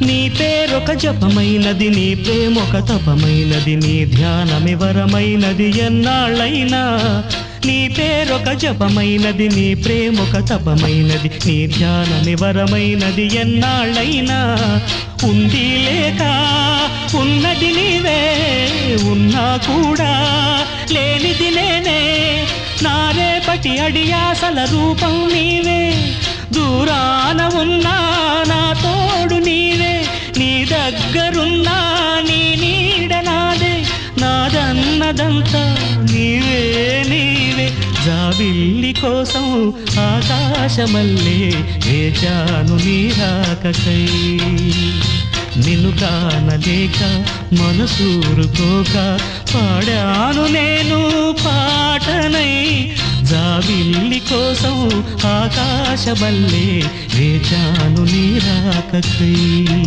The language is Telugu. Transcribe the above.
నీ పేరొక జపమైనది, నీ ప్రేమొక తపమైనది, నీ ధ్యానమి వరమైనది ఎన్నాళ్ళైనా. నీ పేరొక జపమైనది, నీ ప్రేమొక తపమైనది, నీ ధ్యానమి వరమైనది ఎన్నాళ్ళైనా. ఉంది లేక ఉన్నది నీవే, ఉన్నా కూడా లేనిది నేనే. నా రేపటి అడియాసల రూపం నీవే, దూరాన ఉన్నా నా తోడు నీవే. నీ దగ్గరున్నా నీ నీడ నాదే, నాదన్నదంతా నీవే నీవే. జాబిల్లి కోసం ఆకాశమల్లే వేచాను నీ రాకకై. నిన్ను కానలేక మనసూరుకోక పాడాను నేను పాటనై. జాబిల్లి కోసం ఆకాశమల్లే వేచాను నీ రాకకై.